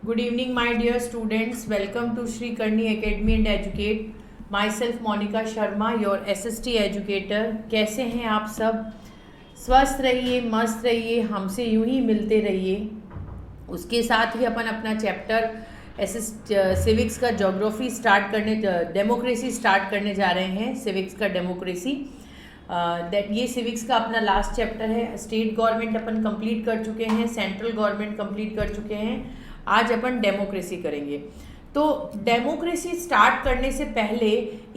Good evening, my dear students. Welcome to Sri Karni Academy and Educate. Myself Monica Sharma, your SST educator. कैसे हैं आप सब? स्वस्थ रहिए, मस्त रहिए, हमसे यूं ही मिलते रहिए. उसके साथ ही अपन अपना चैप्टर सिविक्स का ज्योग्राफी स्टार्ट करने, डेमोक्रेसी स्टार्ट करने जा रहे हैं. सिविक्स का डेमोक्रेसी, ये सिविक्स का अपना लास्ट चैप्टर है. स्टेट गवर्नमेंट अपन कंप्लीट कर चुके हैं, सेंट्रल गवर्नमेंट कंप्लीट कर चुके हैं. आज अपन डेमोक्रेसी करेंगे. तो डेमोक्रेसी स्टार्ट करने से पहले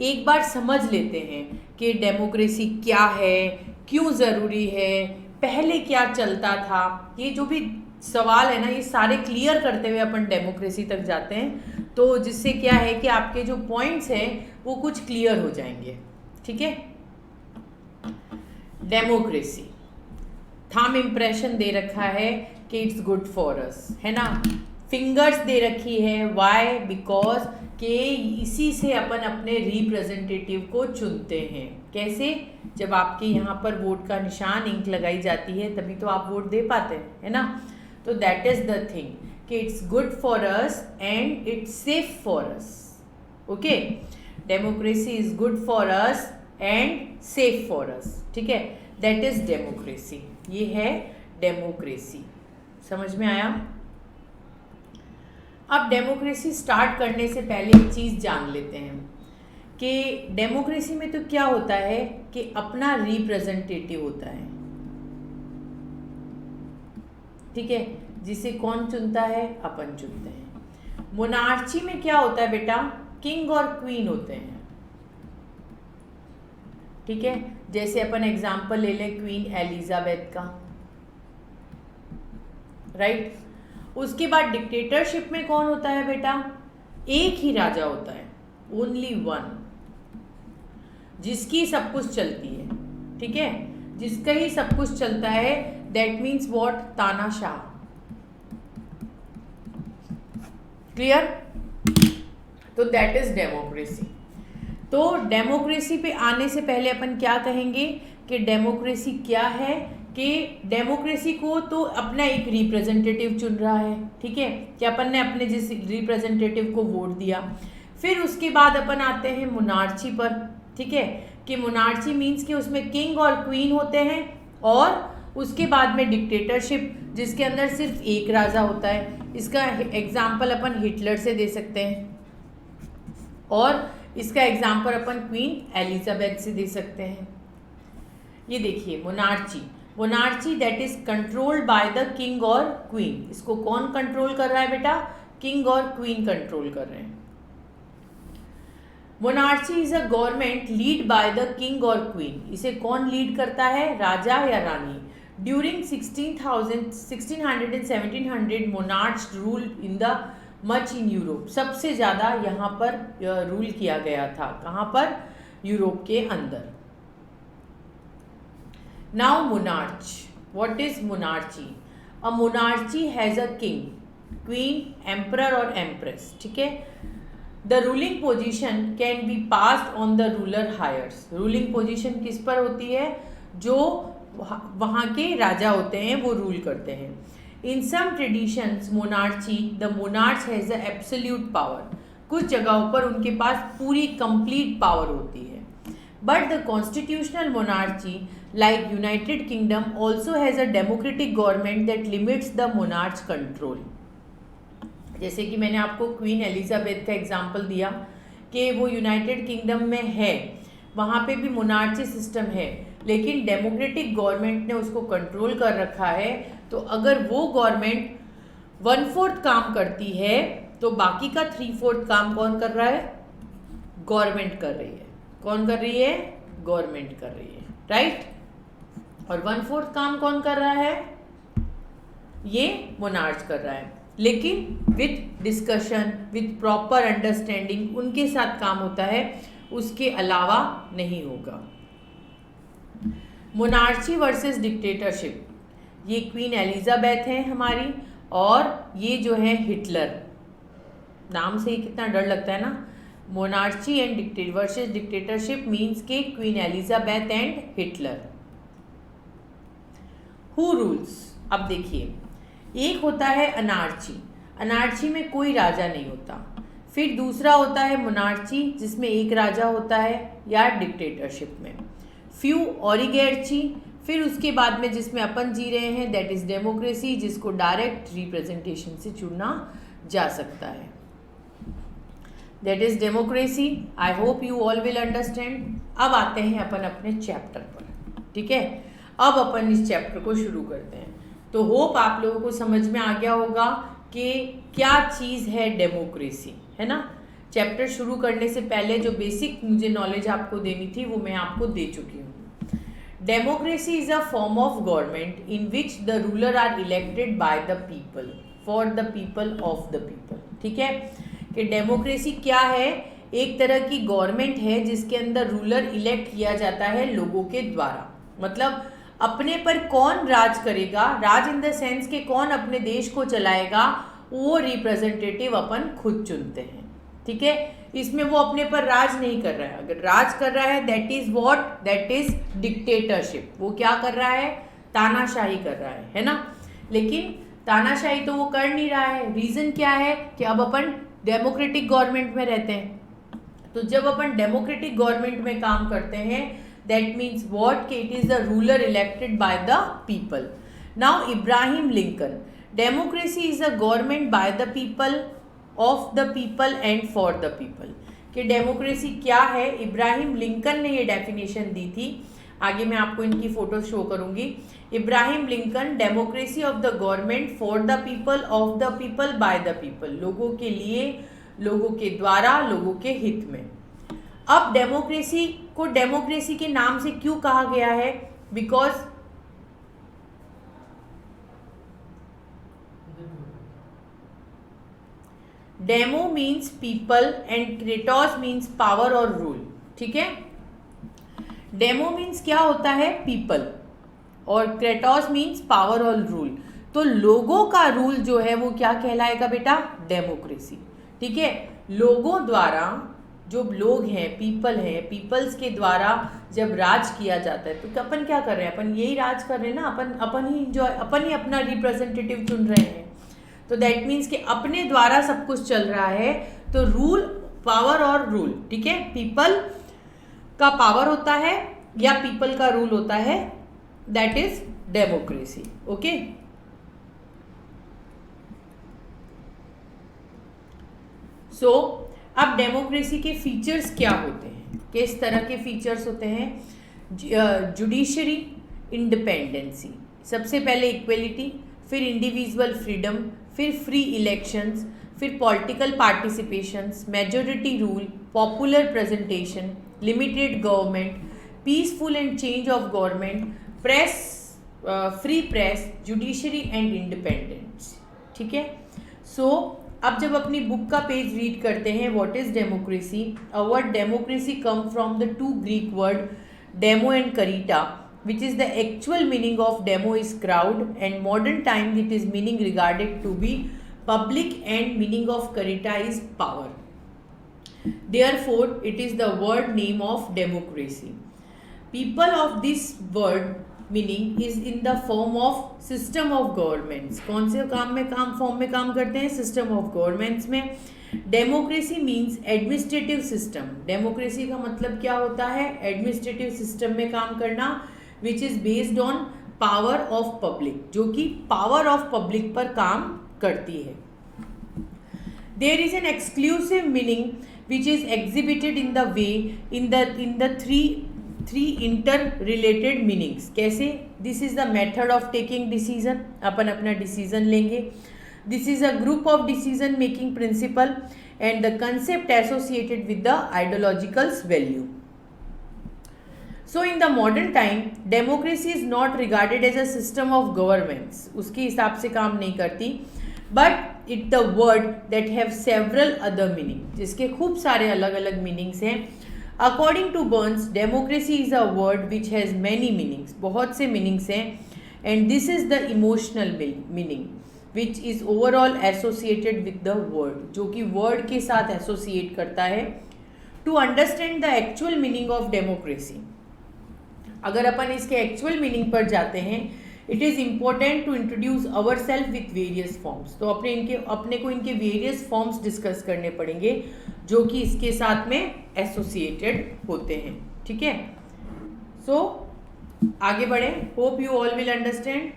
एक बार समझ लेते हैं कि डेमोक्रेसी क्या है, क्यों ज़रूरी है, पहले क्या चलता था. ये जो भी सवाल है ना, ये सारे क्लियर करते हुए अपन डेमोक्रेसी तक जाते हैं. तो जिससे क्या है कि आपके जो पॉइंट्स हैं वो कुछ क्लियर हो जाएंगे. ठीक है. डेमोक्रेसी थंब इम्प्रेशन दे रखा है कि इट्स गुड फॉर अस, है ना. फिंगर्स दे रखी है. वाई? बिकॉज के इसी से अपन अपने रिप्रेजेंटेटिव को चुनते हैं. कैसे? जब आपके यहाँ पर वोट का निशान, इंक लगाई जाती है, तभी तो आप वोट दे पाते हैं, है ना. तो दैट इज द थिंग कि it's good for us and it's safe for us. Okay. Democracy is good for us and safe for us. ठीक है. That is democracy. ये है डेमोक्रेसी. समझ में आया? अब डेमोक्रेसी स्टार्ट करने से पहले एक चीज़ जान लेते हैं कि डेमोक्रेसी में तो क्या होता है कि अपना रिप्रेजेंटेटिव होता है. ठीक है. जिसे कौन चुनता है? अपन चुनते हैं. मोनार्ची में क्या होता है बेटा? किंग और क्वीन होते हैं. ठीक है. जैसे अपन एग्जाम्पल ले लें क्वीन एलिजाबेथ का, राइट. उसके बाद डिक्टेटरशिप में कौन होता है बेटा? एक ही राजा होता है, ओनली वन, जिसकी सब कुछ चलती है. ठीक है. जिसका ही सब कुछ चलता है. That means what? तानाशाह. क्लियर? तो दैट इज डेमोक्रेसी. तो डेमोक्रेसी पे आने से पहले अपन क्या कहेंगे कि डेमोक्रेसी क्या है. कि डेमोक्रेसी को तो अपना एक रिप्रेजेंटेटिव चुन रहा है. ठीक है. कि अपन ने अपने जिस रिप्रेजेंटेटिव को वोट दिया. फिर उसके बाद अपन आते हैं मोनार्ची पर. ठीक है. कि मोनार्ची मीन्स कि उसमें किंग और क्वीन होते हैं, और उसके बाद में डिक्टेटरशिप जिसके अंदर सिर्फ एक राजा होता है. इसका एग्जाम्पल अपन हिटलर से दे सकते हैं, और इसका एग्जाम्पल अपन क्वीन एलिजाबेथ से दे सकते हैं. ये देखिए monarchy. Monarchy that is controlled by the king और क्वीन. इसको कौन कंट्रोल कर रहा है बेटा? किंग और क्वीन कंट्रोल कर रहे हैं. Monarchy is a government lead by the king और क्वीन. इसे कौन लीड करता है? राजा या रानी. During 1600 and 1700 monarch rule in the much in Europe. सबसे ज़्यादा यहाँ पर रूल किया गया था. कहाँ पर? यूरोप के अंदर. Now monarch. What is monarchy? A monarchy has a king, queen, emperor or empress. ठीक है. The ruling position can be passed on the ruler hires. Ruling position किस पर होती है? जो वहाँ के राजा होते हैं वो रूल करते हैं. In some traditions monarchy, the monarch has a absolute power. कुछ जगहों पर उनके पास पूरी complete power होती है. But the constitutional monarchy like United Kingdom also has a democratic government that limits the monarch's control. जैसे कि मैंने आपको क्वीन एलिजाबेथ का एग्जाम्पल दिया कि वो यूनाइटेड किंगडम में है, वहाँ पे भी मोनार्ची सिस्टम है, लेकिन डेमोक्रेटिक गवर्नमेंट ने उसको कंट्रोल कर रखा है. तो अगर वो गवर्नमेंट 1/4 काम करती है तो बाकी का 3/4 काम कौन कर रहा है? गवर्नमेंट कर रही है. कौन कर रही है? गवर्नमेंट कर रही है, राइट. और 1/4 काम कौन कर रहा है? ये मोनार्च कर रहा है, लेकिन with discussion, with proper understanding उनके साथ काम होता है, उसके अलावा नहीं होगा. Monarchy versus dictatorship. ये क्वीन एलिजाबेथ है हमारी, और ये जो है हिटलर. नाम से ही कितना डर लगता है ना. Monarchy and versus dictatorship means के queen Elizabeth and Hitler. Who rules? अब देखिए, एक होता है अनार्ची. अनार्ची में कोई राजा नहीं होता। फिर दूसरा होता है मोनार्ची, जिसमें एक राजा होता है, या डिक्टेटरशिप में। फ्यू ओलिगार्ची, फिर उसके बाद में जिसमें अपन जी रहे हैं दैट इज डेमोक्रेसी, जिसको डायरेक्ट रिप्रेजेंटेशन से चुना जा सकता है। That is democracy. I hope you all will understand. अब आते हैं अपन अपने चैप्टर पर, ठीक है। अब अपन इस चैप्टर को शुरू करते हैं। तो होप आप लोगों को समझ में आ गया होगा कि क्या चीज़ है डेमोक्रेसी, है ना। चैप्टर शुरू करने से पहले जो बेसिक मुझे नॉलेज आपको देनी थी वो मैं आपको दे चुकी हूँ। Democracy is a form of government in which the ruler are elected by the people for the people of the people, ठीक है। कि डेमोक्रेसी क्या है, एक तरह की गवर्नमेंट है जिसके अंदर रूलर इलेक्ट किया जाता है लोगों के द्वारा। मतलब अपने पर कौन राज करेगा, राज इन द सेंस के कौन अपने देश को चलाएगा, वो रिप्रेजेंटेटिव अपन खुद चुनते हैं, ठीक है। इसमें वो अपने पर राज नहीं कर रहा है। अगर राज कर रहा है that is what, that is dictatorship. वो क्या कर रहा है, तानाशाही कर रहा है ना। लेकिन तानाशाही तो वो कर नहीं रहा है। रीजन क्या है कि अब अपन डेमोक्रेटिक गवर्नमेंट में रहते हैं। तो जब अपन डेमोक्रेटिक गवर्नमेंट में काम करते हैं दैट मीन्स व्हाट कि it is the ruler elected by the people. Now Ibrahim Lincoln, democracy is a government by the people, of the people and for the people. कि डेमोक्रेसी क्या है, इब्राहिम लिंकन ने ये डेफिनेशन दी थी। आगे मैं आपको इनकी फोटो शो करूंगी। Ibrahim Lincoln, democracy of the government for the people, of the people, by the people. लोगों के लिए, लोगों के द्वारा, लोगों के हित में। अब डेमोक्रेसी को डेमोक्रेसी के नाम से क्यों कहा गया है, because demo means people and Kratos means power और रूल, ठीक है। डेमो मीन्स क्या होता है, पीपल, और क्रेटोस मीन्स पावर और रूल। तो लोगों का रूल जो है वो क्या कहलाएगा बेटा, डेमोक्रेसी, ठीक है। लोगों द्वारा, जो लोग हैं, पीपल हैं, पीपल्स के द्वारा जब राज किया जाता है तो अपन क्या कर रहे हैं, अपन यही राज कर रहे हैं ना। अपन ही अपना रिप्रेजेंटेटिव चुन रहे हैं। तो दैट मीन्स कि अपने द्वारा सब कुछ चल रहा है। तो रूल, पावर और रूल, ठीक है। पीपल का पावर होता है या पीपल का रूल होता है, दैट इज डेमोक्रेसी, ओके। सो अब डेमोक्रेसी के फीचर्स क्या होते हैं, किस तरह के फीचर्स होते हैं। जुडिशरी इंडिपेंडेंसी, सबसे पहले इक्वलिटी, फिर इंडिविजुअल फ्रीडम, फिर फ्री इलेक्शंस, फिर political participations, majority rule, popular presentation, limited government, peaceful and change of government, press, free press, judiciary and independence, ठीक है। सो अब जब अपनी बुक का पेज रीड करते हैं, what is democracy, a word democracy come from the two Greek word demo and kratia, which is the actual meaning of demo is crowd, and modern time it is meaning regarded to be public, and meaning of carita is power. Therefore it is the word name of democracy. People of this word meaning is in the form of system of governments. कौन से form में काम करते हैं, system of governments में। Democracy means administrative system. Democracy का मतलब क्या होता है, एडमिनिस्ट्रेटिव सिस्टम में काम करना, which is based on power of public, जो कि पावर ऑफ पब्लिक पर काम करती है। There is an exclusive meaning which is exhibited in the way in the three interrelated meanings. कैसे, this is the method of taking decision, अपन अपना decision लेंगे। This is a group of decision making principle and the concept associated with the ideologicals value. So in the modern time, democracy is not regarded as a system of governments. उसके हिसाब से काम नहीं करती, but it the word that have several other meaning, जिसके खूब सारे अलग अलग meanings हैं। According to Burns, democracy is a word which has many meanings. बहुत से meanings हैं, and this is the emotional meaning, which is overall associated with the word, जो कि word के साथ associate करता है। To understand the actual meaning of democracy, अगर अपन इसके एक्चुअल मीनिंग पर जाते हैं, it is important to introduce our self with various forms. तो अपने को इनके वेरियस फॉर्म्स डिस्कस करने पड़ेंगे जो कि इसके साथ में एसोसिएटेड होते हैं, ठीक है। सो आगे बढ़े, hope you all will understand.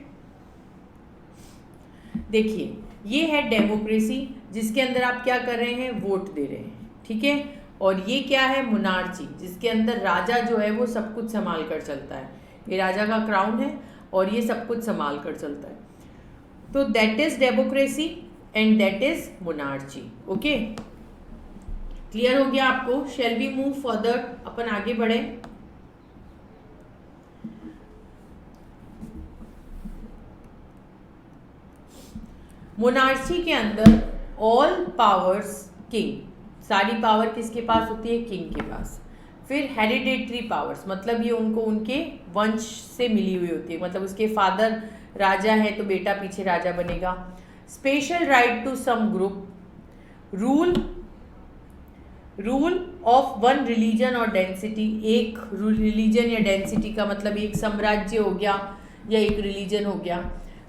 देखिए ये है डेमोक्रेसी, जिसके अंदर आप क्या कर रहे हैं, वोट दे रहे हैं, ठीक है। और ये क्या है, मोनार्ची, जिसके अंदर राजा जो है वो सब कुछ संभाल कर चलता है। ये राजा का क्राउन है और ये सब कुछ संभाल कर चलता है। तो that is democracy and that is monarchy. Okay, clear हो गया आपको? शैल वी मूव फर्दर, अपन आगे बढ़े। मोनार्ची के अंदर ऑल पावर्स किंग, सारी पावर किसके पास होती है, किंग के पास। फिर हेरिडेटरी पावर्स, मतलब ये उनको उनके वंश से मिली हुई होती है, मतलब उसके फादर राजा है तो बेटा पीछे राजा बनेगा। Special right to some group, rule of one religion और डेंसिटी, एक रिलीजन या डेंसिटी का मतलब एक साम्राज्य हो गया या एक रिलीजन हो गया।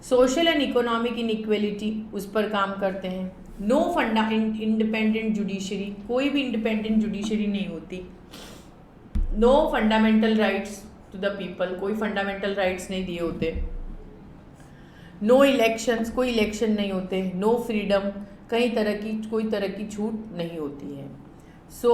सोशल एंड इकोनॉमिक इनइक्वलिटी, उस पर काम करते हैं। नो इंडिपेंडेंट जुडिशरी, कोई भी इंडिपेंडेंट जुडिशरी नहीं होती। No fundamental rights to the people, कोई फंडामेंटल राइट्स नहीं दिए होते। नो इलेक्शंस, कोई इलेक्शन नहीं होते। नो फ्रीडम, कोई तरह की छूट नहीं होती है। सो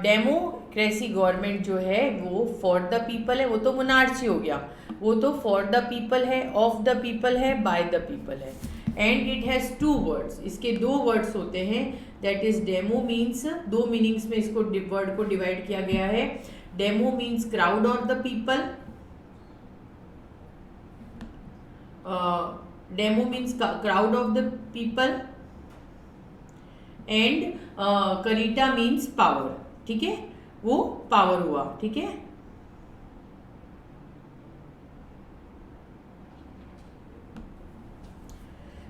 डेमोक्रेसी गवर्नमेंट जो है वो फॉर द पीपल है, वो तो मोनार्ची हो गया, वो तो फॉर द पीपल है, ऑफ द पीपल है, बाय द पीपल है। And it has two words, इसके दो वर्ड्स होते हैं, दैट इज डेमो मीन्स, दो मीनिंग्स में इसको वर्ड को डिवाइड किया गया है। Demo means crowd of the people, demo means crowd of the people, and kratia means power, ठीक है, वो पावर हुआ, ठीक है।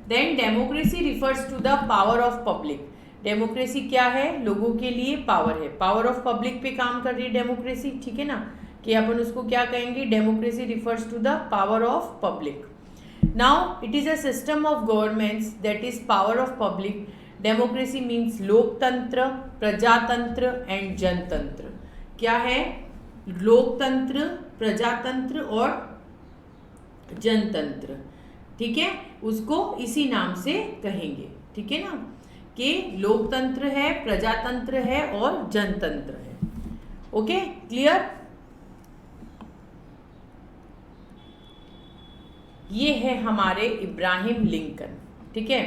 Then democracy refers to the power of public. Democracy क्या है, लोगों के लिए पावर है, पावर ऑफ पब्लिक पे काम कर रही है डेमोक्रेसी, ठीक है ना, कि अपन उसको क्या कहेंगे, democracy refers to the power of public. Now it is a system of governments that is power of public. Democracy means लोकतंत्र, प्रजातंत्र एंड जनतंत्र। क्या है, लोकतंत्र, प्रजातंत्र और जनतंत्र, ठीक है, उसको इसी नाम से कहेंगे, ठीक है ना, कि लोकतंत्र है, प्रजातंत्र है और जनतंत्र है। Okay, clear? ये है हमारे इब्राहिम लिंकन, ठीक है।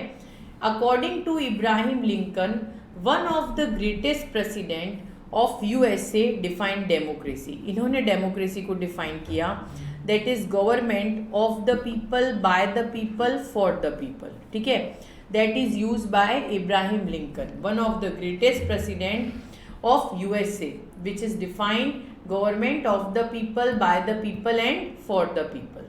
According to Abraham Lincoln, one of the greatest president of USA defined democracy. इन्होंने डेमोक्रेसी को डिफाइन किया, that is government of the people, by the people, for the people, ठीक है। That is use by Abraham Lincoln, one of the greatest president of USA, which is defined government of the people, by the people and for the people.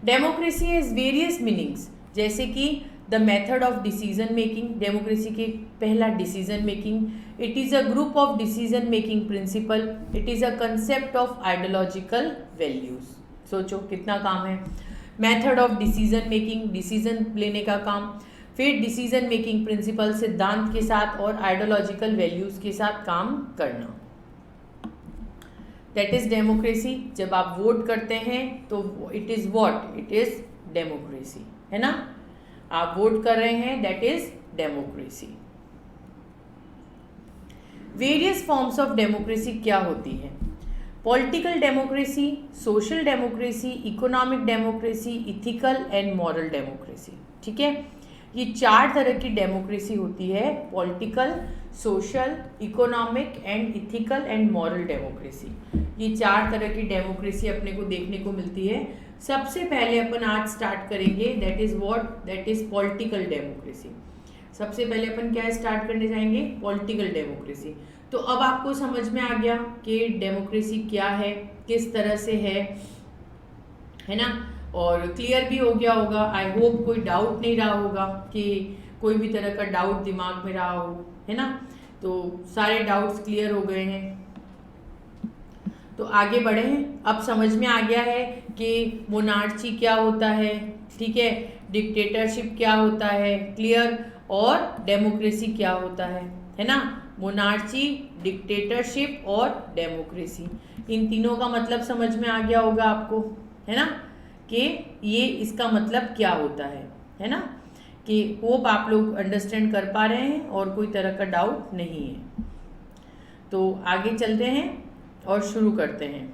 Democracy has various meanings, जैसे कि the method of decision making, democracy के पहला decision making. It is a group of decision making principle. It is a concept of ideological values. सोचो कितना काम है। Method of decision making, decision लेने का काम। फिर डिसीजन मेकिंग प्रिंसिपल, सिद्धांत के साथ और आइडियोलॉजिकल वैल्यूज के साथ काम करना। That is democracy. जब आप वोट करते हैं तो it is what, it is democracy, है ना, आप वोट कर रहे हैं, that is democracy. Various forms of democracy क्या होती है? Political democracy, social democracy, economic democracy, ethical and moral democracy, ठीक है। ये चार तरह की डेमोक्रेसी होती है, political, social, economic and ethical and moral democracy. ये चार तरह की डेमोक्रेसी अपने को देखने को मिलती है। सबसे पहले अपन आज स्टार्ट करेंगे, that is what, that is political democracy. सबसे पहले अपन क्या स्टार्ट करने जाएंगे, पॉलिटिकल डेमोक्रेसी। तो अब आपको समझ में आ गया कि डेमोक्रेसी क्या है, किस तरह से है ना, और क्लियर भी हो गया होगा। आई होप कोई डाउट नहीं रहा होगा, कि कोई भी तरह का डाउट दिमाग में रहा हो, है ना। तो सारे डाउट्स क्लियर हो गए हैं। तो आगे बढ़े हैं। अब समझ में आ गया है कि मोनार्ची क्या होता है, ठीक है, डिक्टेटरशिप क्या होता है, क्लियर, और डेमोक्रेसी क्या होता है ना। मोनार्ची, डिक्टेटरशिप और डेमोक्रेसी, इन तीनों का मतलब समझ में आ गया होगा आपको, है ना, कि ये इसका मतलब क्या होता है ना। कि होप आप लोग अंडरस्टैंड कर पा रहे हैं और कोई तरह का डाउट नहीं है। तो आगे चलते हैं और शुरू करते हैं।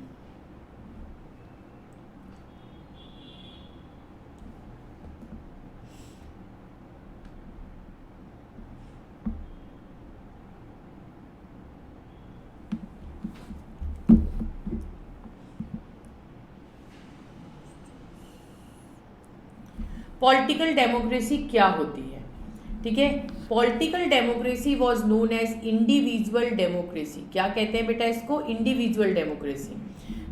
पॉलिटिकल डेमोक्रेसी क्या होती है, ठीक है। Political democracy was known as individual democracy. क्या कहते हैं बेटा इसको, individual democracy,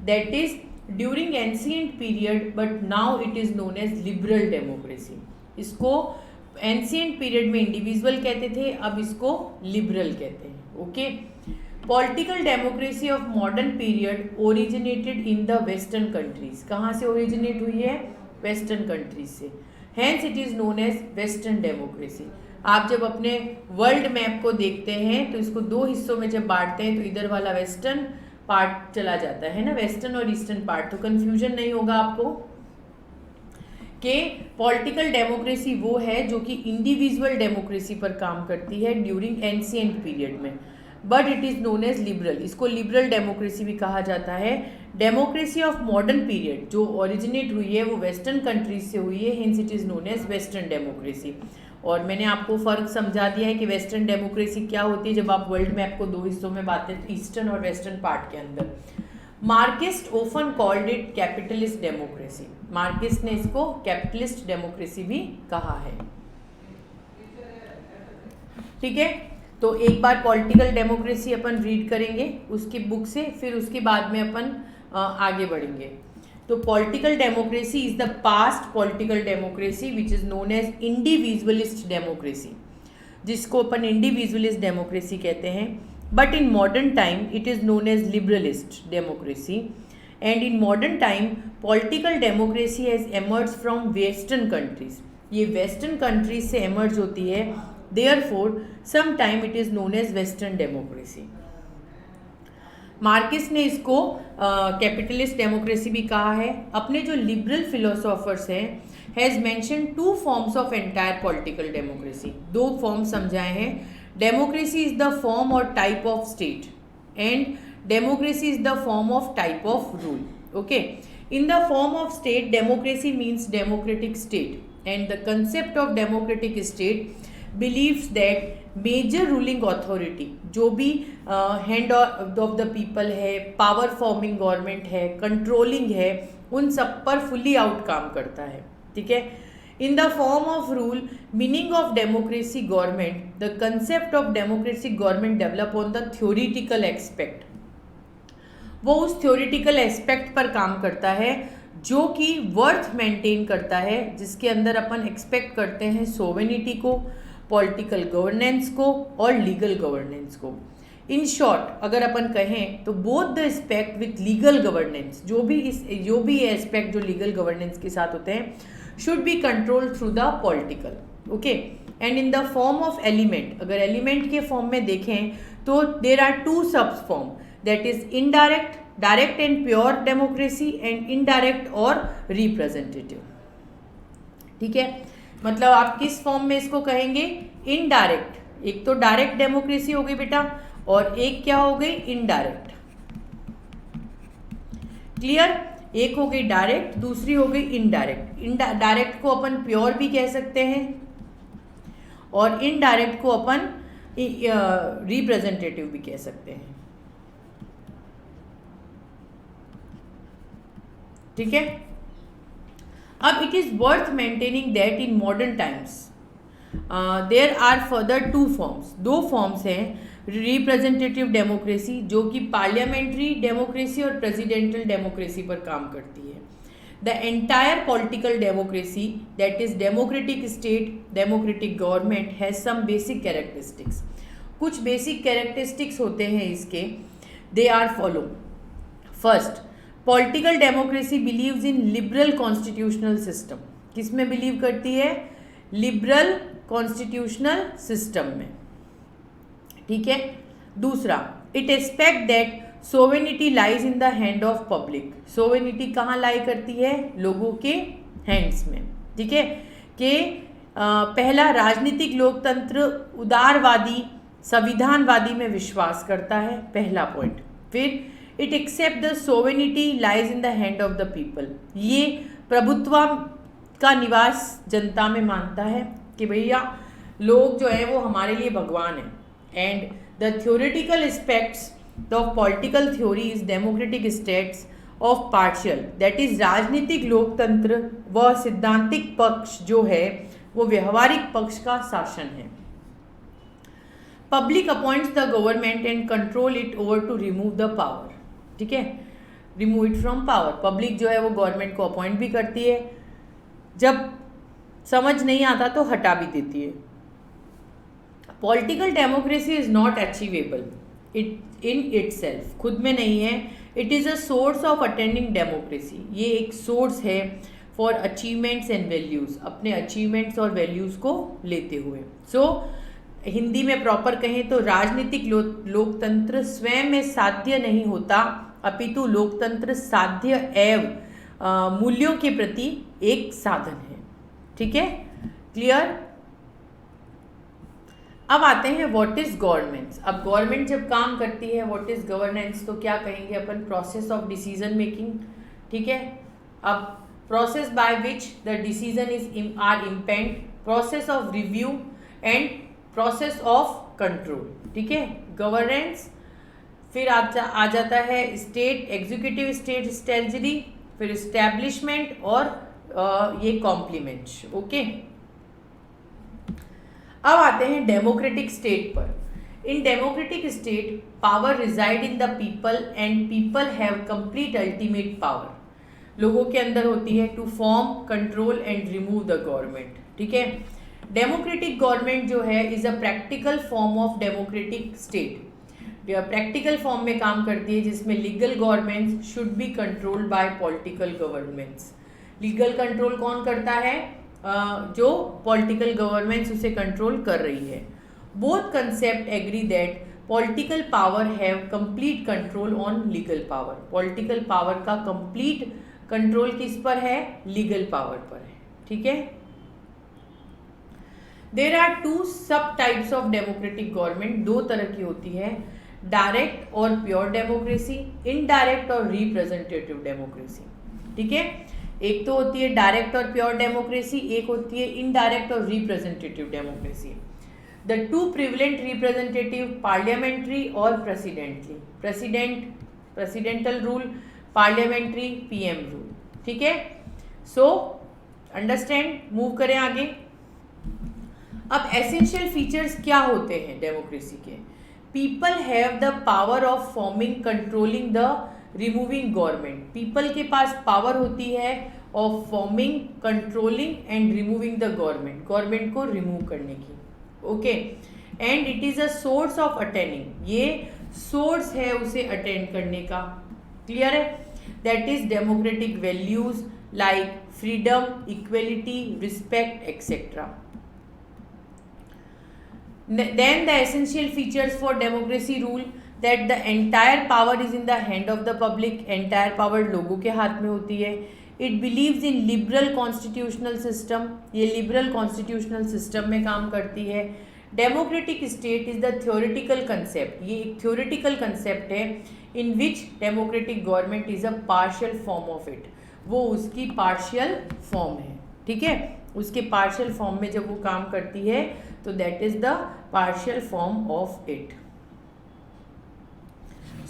that is during ancient period, but now it is known as liberal democracy. इसको एंशिएंट पीरियड में इंडिविजुअल कहते थे, अब इसको लिबरल कहते हैं, okay. Political democracy of modern period originated in the western countries. कहाँ से ओरिजिनेट हुई है, वेस्टर्न कंट्रीज से, hence it is known as western democracy. आप जब अपने वर्ल्ड मैप को देखते हैं तो इसको दो हिस्सों में जब बांटते हैं तो इधर वाला वेस्टर्न पार्ट चला जाता है ना, वेस्टर्न और ईस्टर्न पार्ट, तो कंफ्यूजन नहीं होगा आपको कि पॉलिटिकल डेमोक्रेसी वो है जो कि इंडिविजुअल डेमोक्रेसी पर काम करती है ड्यूरिंग एंशिएंट पीरियड में, but it is known as liberal. इसको लिबरल डेमोक्रेसी भी कहा जाता है। डेमोक्रेसी ऑफ मॉडर्न पीरियड जो ओरिजिनेट हुई है वो वेस्टर्न कंट्रीज से हुई है, hence it is known as western democracy. और मैंने आपको फर्क समझा दिया है कि वेस्टर्न डेमोक्रेसी क्या होती है जब आप वर्ल्ड मैप को दो हिस्सों में बांटते हैं, ईस्टर्न और वेस्टर्न पार्ट के अंदर। Marxist often called it capitalist democracy. Marxist ने इसको कैपिटलिस्ट डेमोक्रेसी भी कहा है, ठीक है। तो एक बार पॉलिटिकल डेमोक्रेसी अपन रीड करेंगे उसकी बुक से, फिर उसके बाद में अपन आगे बढ़ेंगे। तो political democracy is the past political democracy which is known as individualist democracy, जिसको अपन इंडिविजुअलिस्ट डेमोक्रेसी कहते हैं। But in modern time it is known as liberalist democracy, and in modern time political democracy has emerge from western countries. ये western countries से emerge होती है, therefore sometime it is known as western democracy। Marx ने इसको capitalist democracy भी कहा है। अपने जो लिबरल फिलोसोफर्स हैं has mention two forms of entire political democracy. दो फॉर्म समझाए हैं। डेमोक्रेसी इज द फॉर्म और type of state, and democracy is the form of type of rule, okay. In the form of state democracy means democratic state, and the concept of democratic state believes that major ruling authority, जो भी hand of the people है, power forming government है, controlling है, उन सब पर fully out काम करता है, ठीक है। इन the form of rule, meaning of democracy government, the concept of democracy government develop on the theoretical aspect. वो उस थ्योरिटिकल एस्पेक्ट पर काम करता है जो कि वर्थ मेंटेन करता है, जिसके अंदर अपन एक्सपेक्ट करते हैं सोवेनिटी को, पॉलिटिकल गवर्नेंस को और लीगल गवर्नेंस को। इन शॉर्ट अगर अपन कहें तो both the aspect with legal governance, जो भी एस्पेक्ट जो लीगल गवर्नेंस के साथ होते हैं, should be control through the political, okay. And in the form of element, अगर एलिमेंट के फॉर्म में देखें तो देर आर टू सब form, that is indirect, direct and pure democracy, and indirect और रिप्रेजेंटेटिव, ठीक है। मतलब आप किस फॉर्म में इसको कहेंगे, इनडायरेक्ट। एक तो डायरेक्ट डेमोक्रेसी हो गई बेटा, और एक क्या हो गई, इनडायरेक्ट, क्लियर। एक हो गई डायरेक्ट, दूसरी हो गई इनडायरेक्ट। डायरेक्ट को अपन प्योर भी कह सकते हैं और इनडायरेक्ट को अपन रिप्रेजेंटेटिव भी कह सकते हैं, ठीक है। अब it is worth maintaining that in modern times there are further two forms, दो फॉर्म्स हैं रिप्रेजेंटेटिव डेमोक्रेसी जो कि पार्लियामेंट्री डेमोक्रेसी और प्रेसिडेंटल डेमोक्रेसी पर काम करती है। The entire political democracy that is democratic state, democratic government has some basic characteristics. कुछ बेसिक कैरेक्टरिस्टिक्स होते हैं इसके, they are follow. First, political democracy believes in liberal constitutional system. किस में बिलीव करती है? लिबरल कॉन्स्टिट्यूशनल सिस्टम में. ठीक है. दूसरा, it expect that sovereignty lies in the hand of public. Sovereignty कहाँ लाई करती है? लोगों के हैंड्स में. ठीक है. कि पहला, राजनीतिक लोकतंत्र उदारवादी संविधानवादी में विश्वास करता है. पहला पॉइंट. फिर, it accept the sovereignty lies in the hand of the people. ये प्रभुत्व का निवास जनता में मानता है कि भैया लोग जो है वो हमारे लिए भगवान हैं. And the theoretical aspects of political theory is democratic states of partial, that is राजनीतिक लोकतंत्र व सिद्धांतिक पक्ष जो है वो व्यवहारिक पक्ष का शासन है. Public appoints the government and control it over to remove the power. ठीक है. Remove it from power. Public जो है वो गवर्नमेंट को अपॉइंट भी करती है, जब समझ नहीं आता तो हटा भी देती है. Political democracy is not achievable it in itself. खुद में नहीं है. It is a source of attending democracy. ये एक सोर्स है फॉर अचीवमेंट्स एंड वैल्यूज़, अपने अचीवमेंट्स और वैल्यूज़ को लेते हुए. सो हिंदी में प्रॉपर कहें तो राजनीतिक लोकतंत्र स्वयं में साध्य नहीं होता, अपितु लोकतंत्र साध्य एवं मूल्यों के प्रति एक साधन है. ठीक है. क्लियर. अब आते हैं व्हाट इज गवर्नमेंट. अब गवर्नमेंट जब काम करती है, व्हाट इज गवर्नेंस, तो क्या कहेंगे अपन? Process of decision making. ठीक है. अब process by which the decision is are impend, process of review and process of control. ठीक है. गवर्नेंस. फिर आ जाता है स्टेट, एग्जीक्यूटिव स्टेट स्ट्रेटजी, फिर इस्टेब्लिशमेंट और ये कॉम्प्लीमेंट्स. ओके. अब आते हैं डेमोक्रेटिक स्टेट पर. In democratic state power reside in the people and people have complete ultimate power. लोगों के अंदर होती है to form, control and remove the government. ठीक है. डेमोक्रेटिक गवर्नमेंट जो है is a practical form of democratic state. Practical form में काम करती है जिसमें legal governments should be controlled by political governments. Legal control कौन करता है? जो पॉलिटिकल गवर्नमेंट्स उसे कंट्रोल कर रही है. Both concept agree that political power have complete control on legal power. Political power का कंप्लीट कंट्रोल किस पर है? लीगल पावर पर है. ठीक है. There are two sub types of democratic government. दो तरह की होती है, डायरेक्ट और प्योर डेमोक्रेसी, इनडायरेक्ट और रिप्रेजेंटेटिव डेमोक्रेसी. ठीक है. एक तो होती है डायरेक्ट और प्योर डेमोक्रेसी, एक होती है इनडायरेक्ट और representative democracy. The two prevalent representative, parliamentary और presidently. Presidential rule, parliamentary PM rule. ठीक है. So understand. मूव करें आगे. अब एसेंशियल फीचर्स क्या होते हैं डेमोक्रेसी के? People have the power of forming, controlling the removing government. People के पास पावर होती है of forming, controlling and removing the government. Government को रिमूव करने की. Okay. And it is a source of attending. ये सोर्स है उसे अटेंड करने का. क्लियर है. That is democratic values like freedom, equality, respect etcetera. Then the essential features for democracy rule that the entire power is in the hand of the public. entire power लोगों के हाथ में होती है. It believes in liberal constitutional system. ये liberal constitutional system में काम करती है. Democratic state is the theoretical concept. ये एक theoretical concept है in which democratic government is a partial form of it. वो उसकी partial form है. ठीक है. उसके partial form में जब वो काम करती है तो that is the partial form of it.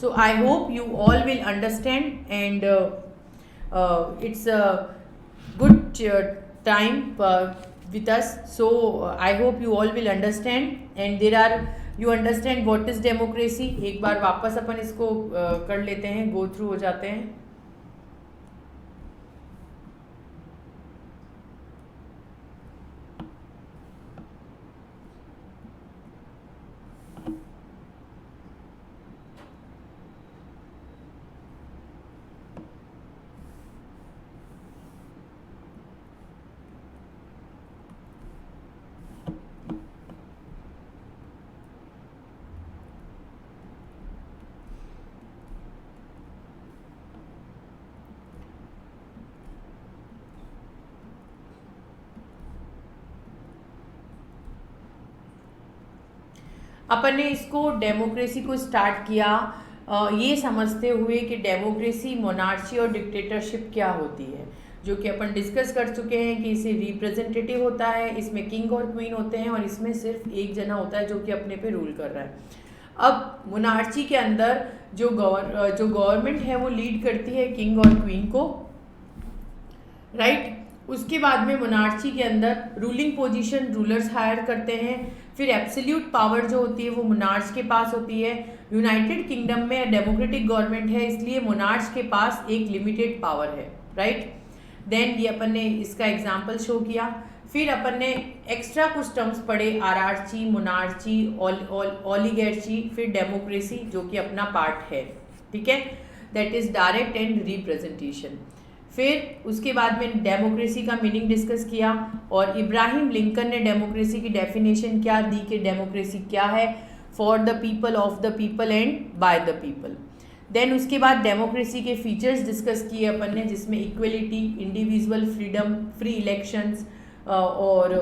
So I hope you all will understand, and it's a good time with us. So I hope you all will understand, and you understand what is democracy. एक बार वापस अपन इसको कर लेते हैं, go through हो जाते हैं. अपन ने इसको डेमोक्रेसी को स्टार्ट किया ये समझते हुए कि डेमोक्रेसी, मोनार्ची और डिक्टेटरशिप क्या होती है, जो कि अपन डिस्कस कर चुके हैं कि इसे रिप्रेजेंटेटिव होता है, इसमें किंग और क्वीन होते हैं और इसमें सिर्फ एक जना होता है जो कि अपने पे रूल कर रहा है। अब मोनार्ची के अंदर जो गवर्नमेंट है वो लीड करती है किंग और क्वीन को, राइट। उसके बाद में मोनार्ची के अंदर रूलिंग पोजीशन रूलर्स हायर करते हैं, फिर एब्सोल्यूट पावर जो होती है वो मोनार्च के पास होती है। यूनाइटेड किंगडम में डेमोक्रेटिक गवर्नमेंट है, इसलिए मोनार्च के पास एक लिमिटेड पावर है, राइट। देन ये अपन ने इसका एग्जाम्पल शो किया। फिर अपन ने एक्स्ट्रा कुछ टर्म्स पढ़े, आरार्ची, मोनार्ची, ओलिगैर्ची, फिर डेमोक्रेसी जो कि अपना पार्ट है, ठीक है, that is direct and representation. फिर उसके बाद में डेमोक्रेसी का मीनिंग डिस्कस किया और इब्राहिम लिंकन ने डेमोक्रेसी की डेफिनेशन क्या दी कि डेमोक्रेसी क्या है, for the people, of the people and by the people. Then उसके बाद डेमोक्रेसी के फीचर्स डिस्कस किए अपन ने, जिसमें equality, individual freedom, free elections और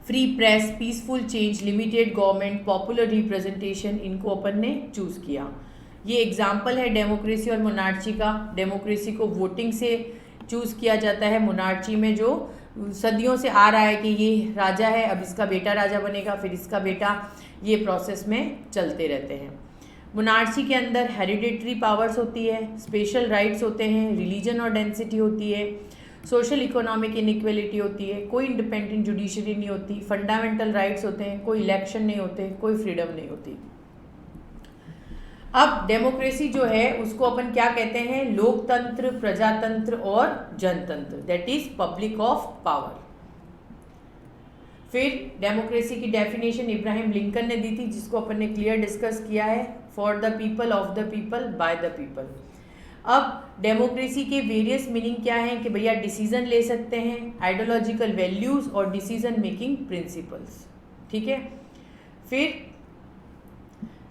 free press, peaceful change, limited government, popular representation, इनको अपन ने चूज़ किया। ये एग्जाम्पल है डेमोक्रेसी और मोनार्ची का। डेमोक्रेसी को वोटिंग से चूज़ किया जाता है, मोनार्ची में जो सदियों से आ रहा है कि ये राजा है, अब इसका बेटा राजा बनेगा, फिर इसका बेटा, ये प्रोसेस में चलते रहते हैं। मोनार्ची के अंदर हेरिडेटरी पावर्स होती है, स्पेशल राइट्स होते हैं, रिलीजन और डेंसिटी होती है, सोशल इकोनॉमिक इनइक्वलिटी होती है, कोई इंडिपेंडेंट जुडिशरी नहीं होती, फंडामेंटल राइट्स होते हैं, कोई इलेक्शन नहीं होते, कोई फ्रीडम नहीं होती। अब डेमोक्रेसी जो है उसको अपन क्या कहते हैं, लोकतंत्र, प्रजातंत्र और जनतंत्र, that is public of power. फिर डेमोक्रेसी की डेफिनेशन इब्राहिम लिंकन ने दी थी, जिसको अपन ने क्लियर डिस्कस किया है, for the people, of the people, by the people. अब डेमोक्रेसी के वेरियस मीनिंग क्या हैं कि भैया डिसीजन ले सकते हैं, आइडियोलॉजिकल वैल्यूज और डिसीजन मेकिंग प्रिंसिपल्स, ठीक है। फिर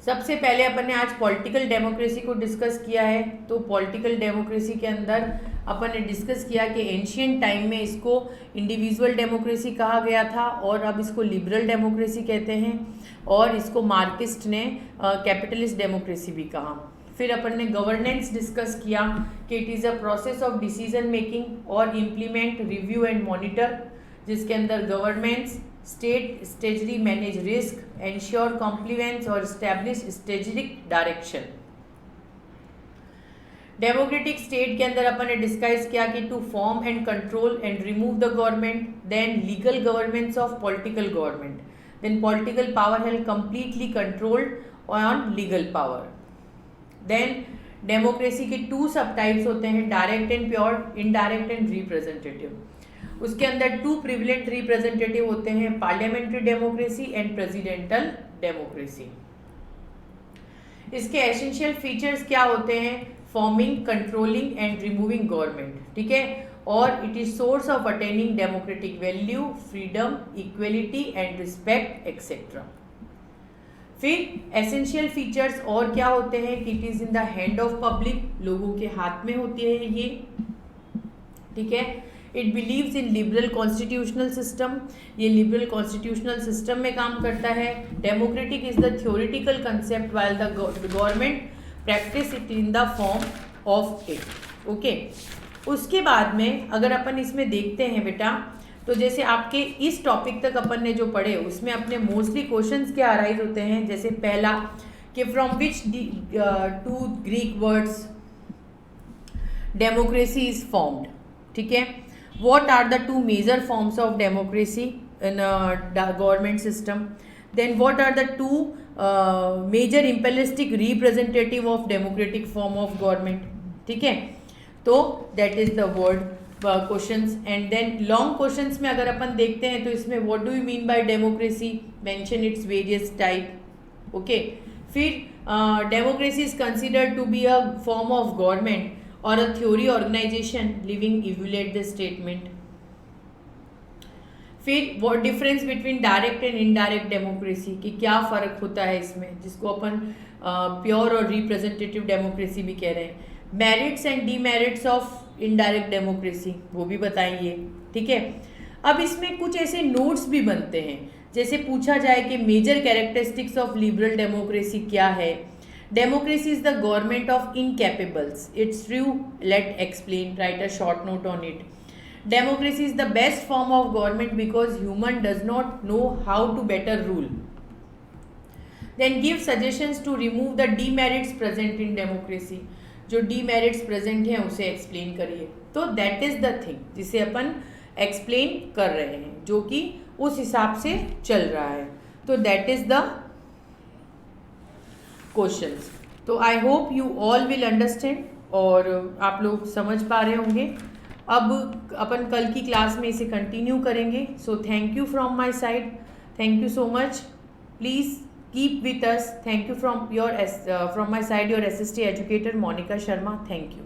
सबसे पहले अपन ने आज पॉलिटिकल डेमोक्रेसी को डिस्कस किया है। तो पॉलिटिकल डेमोक्रेसी के अंदर अपन ने डिस्कस किया कि एंशियंट टाइम में इसको इंडिविजुअल डेमोक्रेसी कहा गया था और अब इसको लिबरल डेमोक्रेसी कहते हैं, और इसको मार्क्सिस्ट ने कैपिटलिस्ट डेमोक्रेसी भी कहा। फिर अपन ने गवर्नेंस डिस्कस किया कि it is a process of decision making और इम्प्लीमेंट, रिव्यू एंड मॉनिटर, जिसके अंदर governments state strategy manage risk, ensure compliance और establish strategic direction. Democratic state के अंदर अपन ने डिस्कस किया कि to form and control and remove the government, then legal governments of political government, then political power held completely controlled on legal power. Then democracy के 2 sub types होते हैं, direct and pure, indirect and representative. उसके अंदर 2 prevalent representative होते हैं, parliamentary democracy and presidential democracy. इसके essential features क्या होते हैं, forming, controlling and removing government, ठीक है, और it is source of attaining democratic value, freedom, equality and respect etcetera. फिर एसेंशियल फीचर्स और क्या होते हैं कि it is in the hand of public, लोगों के हाथ में होती है ये, ठीक है। It beliefs in liberal constitutional system, ये लिबरल कॉन्स्टिट्यूशनल सिस्टम में काम करता है। Democratic is the theoretical concept while the government practice it in the form of it, okay. उसके बाद में अगर अपन इसमें देखते हैं बेटा, तो जैसे आपके इस टॉपिक तक अपन ने जो पढ़े उसमें अपने मोस्टली क्वेश्चंस क्या अराइज होते हैं, जैसे पहला कि from which 2 Greek words democracy is formed, ठीक है। What are the 2 major forms of democracy in a government system? Then what are the 2 major imperialistic representative of democratic form of government? ठीक है, तो that is the word questions. And then long questions में अगर अपन देखते हैं तो इसमें what do you mean by democracy? Mention its various type. Okay. फिर democracy is considered to be a form of government or a theory organization living evaluate the statement. फिर what difference between direct and indirect democracy, कि क्या फ़र्क होता है इसमें, जिसको अपन pure और रिप्रेजेंटेटिव डेमोक्रेसी भी कह रहे हैं। Merits and demerits of indirect democracy, वो भी बताएंगे, ठीक है। अब इसमें कुछ ऐसे नोट्स भी बनते हैं जैसे पूछा जाए कि major characteristics of liberal democracy क्या है. Democracy is the government of incapables. It's true. Let explain. Write a short note on it. Democracy is the best form of government because human does not know how to better rule. Then give suggestions to remove the demerits present in democracy. जो demerits present हैं उसे explain करिए. तो that is the thing जिसे अपन explain कर रहे हैं, जो कि उस हिसाब से चल रहा है. तो that is the questions. तो I hope you all will understand और आप लोग समझ पा रहे होंगे. अब अपन कल की क्लास में इसे कंटिन्यू करेंगे. So thank you from my side. Thank you so much. Please keep with us. Thank you from my side your SST educator Monika Sharma. Thank you.